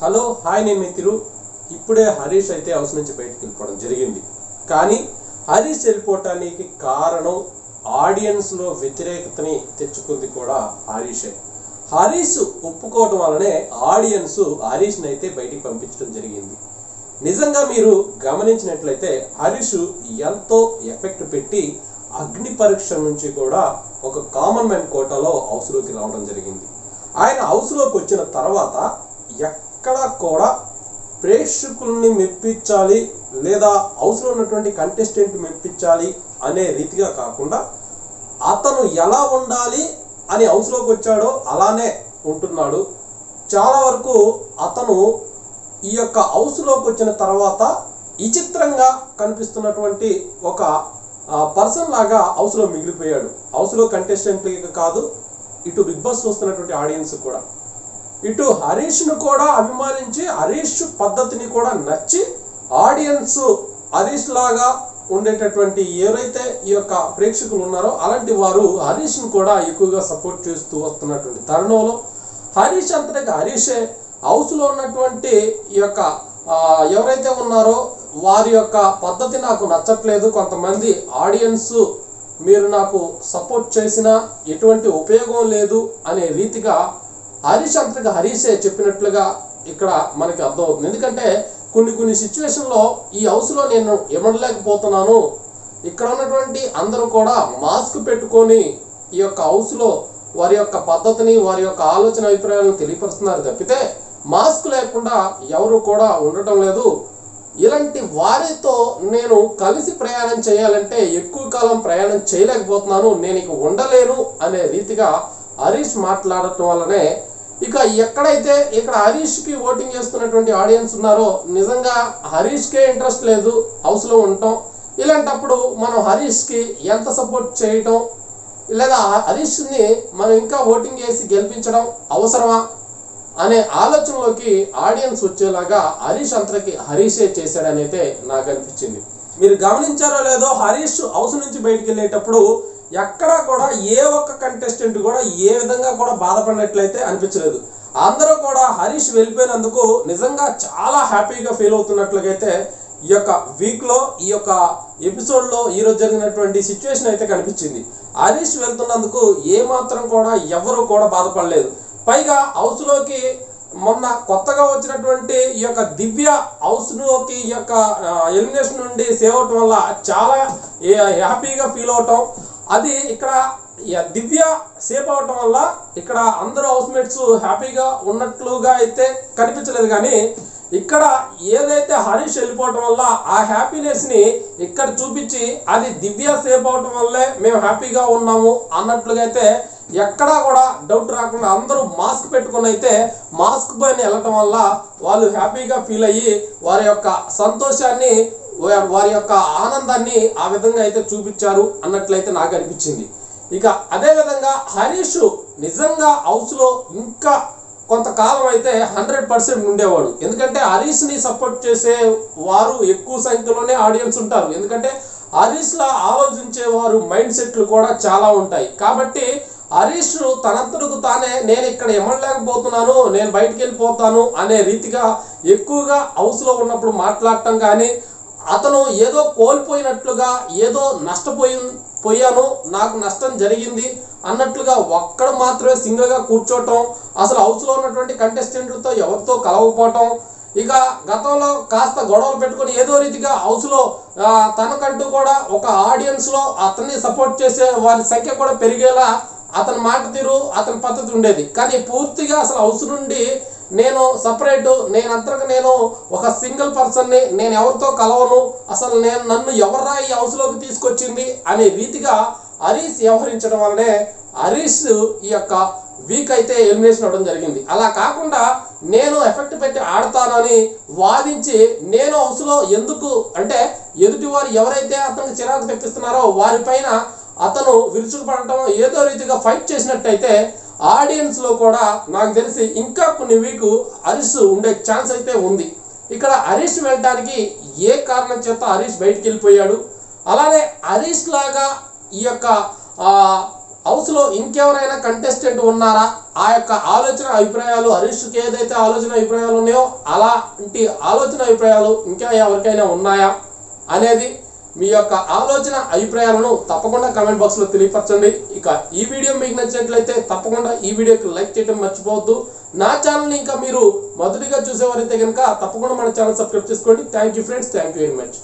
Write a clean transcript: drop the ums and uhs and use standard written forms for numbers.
Hello hi నేను మిత్రులు ఇప్పుడే హరీష్ అయితే హౌస్ నుంచి బయటికి వెళ్ళిపోవడం జరిగింది. కానీ హరీష్ వెళ్ళిపోవటానికి కారణం ఆడియన్స్లో వ్యతిరేకతని తెచ్చుకుంది కూడా హరీషే. హరీష్ ఒప్పుకోవడం వల్లనే ఆడియన్స్ హరీష్ని అయితే బయటికి పంపించడం జరిగింది. నిజంగా మీరు గమనించినట్లయితే హరీష్ ఎంతో ఎఫెక్ట్ పెట్టి అగ్ని పరీక్ష నుంచి కూడా ఒక కామన్ మ్యాన్ కోటాలో హౌస్లోకి రావడం జరిగింది. ఆయన హౌస్లోకి వచ్చిన తర్వాత ఎక్కడా కూడా ప్రేక్షకుల్ని మెప్పించాలి లేదా హౌస్లో ఉన్నటువంటి కంటెస్టెంట్ మెప్పించాలి అనే రీతిగా కాకుండా అతను ఎలా ఉండాలి అని హౌస్లోకి వచ్చాడో అలానే ఉంటున్నాడు. చాలా వరకు అతను ఈ యొక్క హౌస్లోకి వచ్చిన తర్వాత విచిత్రంగా కనిపిస్తున్నటువంటి ఒక పర్సన్ లాగా హౌస్లో మిగిలిపోయాడు. హౌస్లో కంటెస్టెంట్లకి కాదు, ఇటు బిగ్ బాస్ చూస్తున్నటువంటి ఆడియన్స్ కూడా, ఇటు హరీష్ను కూడా అభిమానించి హరీష్ పద్ధతిని కూడా నచ్చి ఆడియన్స్ హరీష్ లాగా ఉండేటటువంటి ఎవరైతే ఈ యొక్క ప్రేక్షకులు ఉన్నారో అలాంటి వారు హరీష్ను కూడా ఎక్కువగా సపోర్ట్ చేస్తూ వస్తున్నటువంటి తరుణంలో హరీష్ అంతటిగా హరీషే హౌస్లో ఉన్నటువంటి ఈ యొక్క ఎవరైతే ఉన్నారో వారి యొక్క పద్ధతి నాకు నచ్చట్లేదు, కొంతమంది ఆడియన్స్ మీరు నాకు సపోర్ట్ చేసినా ఎటువంటి ఉపయోగం లేదు అనే రీతిగా హరీష్ అంతటిగా హరీషే చెప్పినట్లుగా ఇక్కడ మనకి అర్థమవుతుంది. ఎందుకంటే కొన్ని సిచ్యువేషన్లో ఈ హౌస్లో నేను ఇవ్వలేకపోతున్నాను, ఇక్కడ ఉన్నటువంటి అందరూ కూడా మాస్క్ పెట్టుకొని ఈ యొక్క హౌస్లో వారి యొక్క పద్ధతిని వారి యొక్క ఆలోచన అభిప్రాయాలను తెలియపరుస్తున్నారు తప్పితే మాస్క్ లేకుండా ఎవరు కూడా ఉండటం లేదు. ఇలాంటి వారితో నేను కలిసి ప్రయాణం చేయాలంటే ఎక్కువ కాలం ప్రయాణం చేయలేకపోతున్నాను, నేను ఇక ఉండలేను అనే రీతిగా హరీష్ మాట్లాడటం వల్లనే ఇక ఎక్కడైతే ఇక్కడ హరీష్కి ఓటింగ్ చేస్తున్నటువంటి ఆడియన్స్ ఉన్నారో నిజంగా హరీష్కే ఇంట్రెస్ట్ లేదు హౌస్లో ఉండటం. ఇలాంటప్పుడు మనం హరీష్కి ఎంత సపోర్ట్ చేయటం లేదా హరీష్ని మనం ఇంకా ఓటింగ్ చేసి గెలిపించడం అవసరమా అనే ఆలోచనలోకి ఆడియన్స్ వచ్చేలాగా హరీష్ అంతరికి హరీషే చేశాడని అయితే నాకు అనిపించింది. మీరు గమనించారో లేదో హరీష్ హౌస్ నుంచి బయటికి వెళ్ళేటప్పుడు ఎక్కడా కూడా ఏ ఒక్క కంటెస్టెంట్ కూడా ఏ విధంగా కూడా బాధపడినట్లయితే అనిపించలేదు. అందరూ కూడా హరీష్ వెళ్ళిపోయినందుకు నిజంగా చాలా హ్యాపీగా ఫీల్ అవుతున్నట్లుగైతే ఈ యొక్క వీక్లో ఈ యొక్క ఎపిసోడ్లో ఈరోజు జరిగినటువంటి సిచ్యువేషన్ అయితే కనిపించింది. హరీష్ వెళ్తున్నందుకు ఏమాత్రం కూడా ఎవరు కూడా బాధపడలేదు. పైగా హౌస్లోకి మొన్న కొత్తగా వచ్చినటువంటి ఈ యొక్క దివ్య హౌస్లోకి ఈ యొక్క ఎలిమినేషన్ నుండి సేవ్ అవటం వల్ల చాలా హ్యాపీగా ఫీల్ అవటం, అది ఇక్కడ దివ్య సేఫ్ అవటం వల్ల ఇక్కడ అందరూ హౌస్మేట్స్ హ్యాపీగా ఉన్నట్లుగా అయితే కనిపించలేదు. కానీ ఇక్కడ ఏదైతే హరీష్ వెళ్ళిపోవటం వల్ల ఆ హ్యాపీనెస్ని ఇక్కడ చూపించి అది దివ్య సేఫ్ అవటం వల్లే మేము హ్యాపీగా ఉన్నాము అన్నట్లుగా అయితే ఎక్కడా కూడా డౌట్ రాకుండా అందరూ మాస్క్ పెట్టుకుని అయితే మాస్క్ పైన వెళ్ళటం వల్ల వాళ్ళు హ్యాపీగా ఫీల్ అయ్యి వారి యొక్క సంతోషాన్ని వారి యొక్క ఆనందాన్ని ఆ విధంగా అయితే చూపించారు అన్నట్లయితే నాకు అనిపించింది. ఇక అదేవిధంగా హరీష్ నిజంగా హౌస్లో ఇంకా కొంతకాలం అయితే 100% ఉండేవాడు. ఎందుకంటే హరీష్ని సపోర్ట్ చేసే వారు ఎక్కువ సంఖ్యలోనే ఆడియన్స్ ఉంటారు. ఎందుకంటే హరీష్లా ఆలోచించే వారు మైండ్ సెట్లు కూడా చాలా ఉంటాయి. కాబట్టి హరీష్ తనంతటకు తానే నేను ఇక్కడ ఇవ్వలేకపోతున్నాను, నేను బయటికి వెళ్ళిపోతాను అనే రీతిగా ఎక్కువగా హౌస్లో మాట్లాడటం కానీ అతను ఏదో కోల్పోయినట్లుగా ఏదో నష్టపోయాను నాకు నష్టం జరిగింది అన్నట్లుగా ఒక్కడ మాత్రమే సింగిల్గా కూర్చోవటం, అసలు హౌస్లో ఉన్నటువంటి కంటెస్టెంట్లతో ఎవరితో కలవకపోవటం, ఇక గతంలో కాస్త గొడవలు పెట్టుకొని ఏదో రీతిగా హౌస్లో తనకంటూ కూడా ఒక ఆడియన్స్లో అతన్ని సపోర్ట్ చేసే వారి సంఖ్య కూడా పెరిగేలా అతని మాట తీరు అతని పద్ధతి ఉండేది. కానీ పూర్తిగా అసలు హౌస్ నుండి నేను సపరేటు, నేను ఒక సింగిల్ పర్సన్ని, నేను ఎవరితో కలవను, అసలు నన్ను ఎవర్రా ఈ హౌస్లోకి తీసుకొచ్చింది అనే రీతిగా హరీష్ వ్యవహరించడం వల్లనే హరీష్ ఈ యొక్క వీక్ అయితే ఎలిమినేషన్ అవ్వడం జరిగింది. అలా కాకుండా నేను ఎఫెక్ట్ పెట్టి ఆడతానని వాదించి నేను హౌస్లో ఎందుకు అంటే ఎదుటివారు ఎవరైతే అతనికి చిరాకు తెప్పిస్తున్నారో వారిపైన అతను విరుచుకుపడటం ఏదో రీతిగా ఫైట్ చేసినట్టయితే ఆడియన్స్లో కూడా నాకు తెలిసి ఇంకా కొన్ని వీక్ హరీష్ ఉండే ఛాన్స్ అయితే ఉంది. ఇక్కడ హరీష్ వెళ్ళడానికి ఏ కారణం చేత హరీష్ బయటికి వెళ్ళిపోయాడు, అలానే హరీష్ లాగా ఈ యొక్క హౌస్లో ఇంకెవరైనా కంటెస్టెంట్ ఉన్నారా, ఆ యొక్క ఆలోచన అభిప్రాయాలు హరీష్కి ఏదైతే ఆలోచన అభిప్రాయాలు ఉన్నాయో అలాంటి ఆలోచన అభిప్రాయాలు ఇంకా ఎవరికైనా ఉన్నాయా అనేది మీ యొక్క ఆలోచన అభిప్రాయాలను తప్పకుండా కామెంట్ బాక్స్లో తెలియపరచండి. ఇక ఈ వీడియో మీకు నచ్చినట్లయితే తప్పకుండా ఈ వీడియోకి లైక్ చేయడం మర్చిపోవద్దు. నా ఛానల్ని ఇంకా మీరు మొదటిగా చూసేవారైతే కనుక తప్పకుండా మన ఛానల్ సబ్స్క్రైబ్ చేసుకోండి. Thank you friends, thank you very much.